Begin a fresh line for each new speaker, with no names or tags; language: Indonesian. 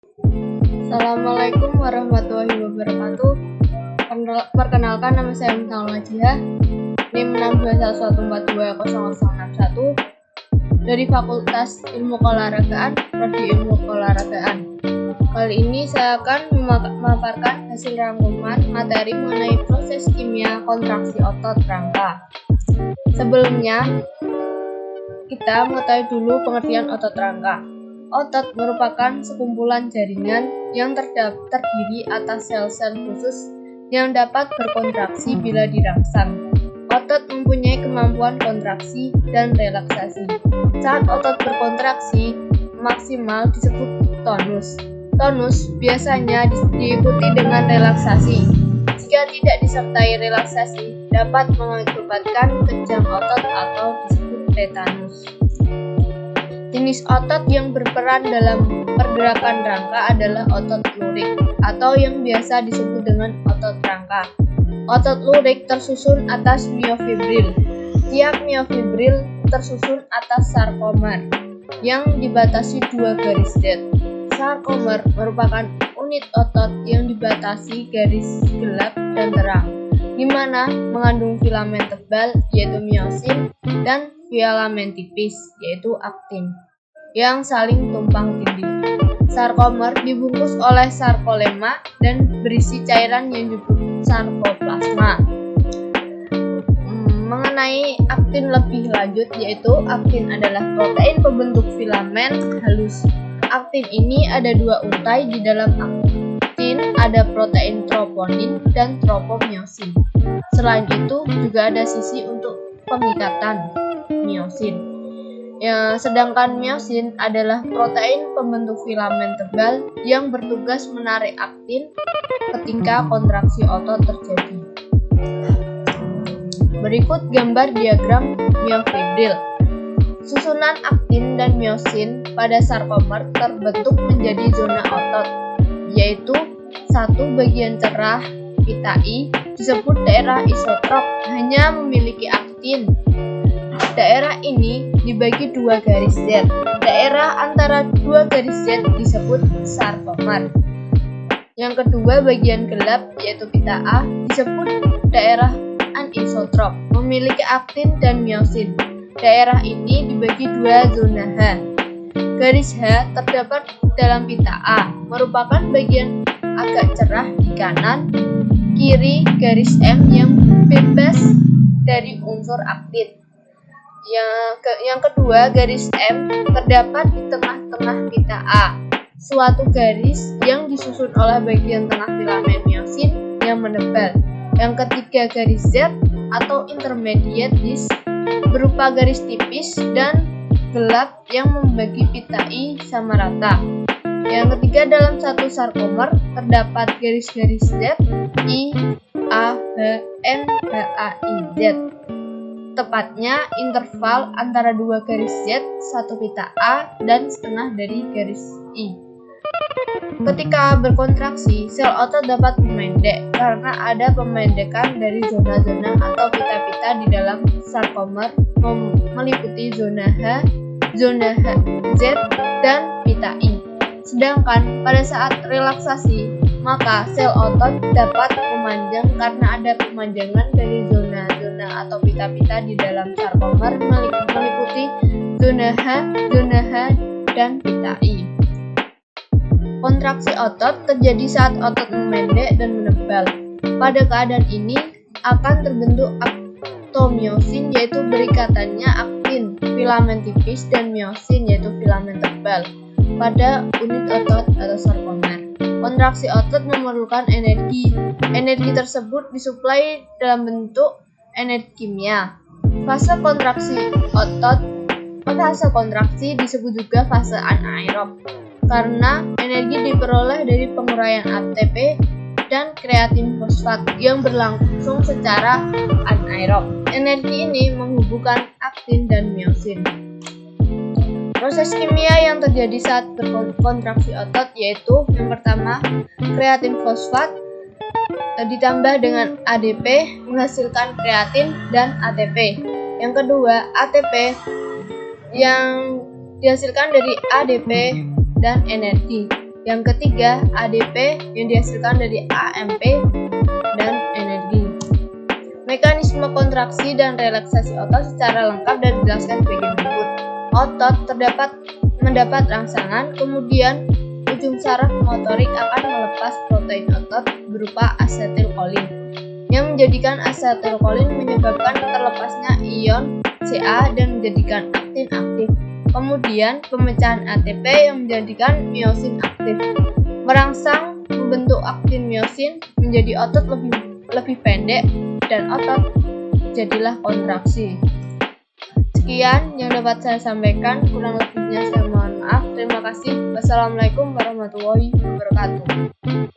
Assalamualaikum warahmatullahi wabarakatuh. Perkenalkan, nama saya Muhammad Najiyah, NIM 621142061 dari Fakultas Ilmu Keolahragaan, Prodi Ilmu Keolahragaan. Kali ini saya akan memaparkan hasil rangkuman materi mengenai proses kimia kontraksi otot rangka. Sebelumnya, kita mengetahui dulu pengertian otot rangka. Otot merupakan sekumpulan jaringan yang terdiri atas sel-sel khusus yang dapat berkontraksi bila dirangsang. Otot mempunyai kemampuan kontraksi dan relaksasi. Saat otot berkontraksi maksimal disebut tonus. Tonus biasanya diikuti dengan relaksasi. Jika tidak disertai relaksasi, dapat mengakibatkan kejang otot atau disebut tetanus. Jenis otot yang berperan dalam pergerakan rangka adalah otot lurik atau yang biasa disebut dengan otot rangka. Otot lurik tersusun atas miofibril. Tiap miofibril tersusun atas sarkomer yang dibatasi 2 garis Z. Sarkomer merupakan unit otot yang dibatasi garis gelap dan terang, di mana mengandung filamen tebal yaitu miosin dan filamen tipis yaitu aktin yang saling tumpang tindih. Sarkomer dibungkus oleh sarkolema dan berisi cairan yang disebut sarkoplasma. Mengenai aktin lebih lanjut, yaitu aktin adalah protein pembentuk filamen halus. Aktin ini ada 2 untai. Di dalam aktin ada protein troponin dan tropomyosin. Selain itu juga ada sisi untuk pengikatan myosin. Sedangkan myosin adalah protein pembentuk filamen tebal yang bertugas menarik aktin ketika kontraksi otot terjadi. Berikut gambar diagram miofibril. Susunan aktin dan myosin pada sarkomer terbentuk menjadi zona otot, yaitu satu bagian cerah pita I disebut daerah isotrop, hanya memiliki aktin. Daerah ini dibagi 2 garis Z. Daerah antara 2 garis Z disebut sarkomer. Yang kedua, bagian gelap yaitu pita A disebut daerah anisotrop, memiliki aktin dan myosin. Daerah ini dibagi 2 zona H. Garis H terdapat dalam pita A, merupakan bagian agak cerah di kanan kiri garis M yang bebas dari unsur aktin. Yang kedua, garis M terdapat di tengah-tengah pita A, suatu garis yang disusun oleh bagian tengah filamen myosin yang menebal. Yang ketiga, garis Z atau intermediate disc berupa garis tipis dan gelap yang membagi pita I sama rata. Yang ketiga, dalam satu sarkomer terdapat garis-garis Z, I, A, H, N, H, A, I, Z. Tepatnya interval antara 2 garis Z, 1 pita A, dan setengah dari garis I. Ketika berkontraksi, sel otot dapat memendek karena ada pemendekan dari zona-zona atau pita-pita di dalam sarkomer meliputi zona H, zona Z, dan pita I. Sedangkan pada saat relaksasi, maka sel otot dapat memanjang karena ada pemanjangan dari zona-zona atau pita-pita di dalam sarkomer meliputi zona H, dan pita I. Kontraksi otot terjadi saat otot memendek dan menebal. Pada keadaan ini akan terbentuk aktomyosin, yaitu berikatannya aktin, filamen tipis, dan myosin, yaitu filamen tebal, pada unit otot atau sarkomer. Kontraksi otot memerlukan energi. Energi tersebut disuplai dalam bentuk energi kimia. Fase kontraksi disebut juga fase anaerob karena energi diperoleh dari penguraian ATP dan kreatin fosfat yang berlangsung secara anaerob. Energi ini menghubungkan aktin dan myosin. Proses kimia yang terjadi saat berkontraksi otot yaitu yang pertama, kreatin fosfat ditambah dengan ADP menghasilkan kreatin dan ATP. Yang kedua, ATP yang dihasilkan dari ADP dan energi. Yang ketiga, ADP yang dihasilkan dari AMP dan energi. Mekanisme kontraksi dan relaksasi otot secara lengkap dan dijelaskan sebagai berikut. Otot mendapat rangsangan, kemudian ujung saraf motorik akan melepas protein otot berupa asetilkolin, yang menjadikan asetilkolin menyebabkan terlepasnya ion Ca dan menjadikan aktin aktif. Kemudian pemecahan ATP yang menjadikan miosin aktif. Merangsang membentuk aktin miosin menjadi otot lebih pendek dan otot jadilah kontraksi. Sekian yang dapat saya sampaikan, kurang lebihnya saya mohon maaf. Terima kasih. Wassalamualaikum warahmatullahi wabarakatuh.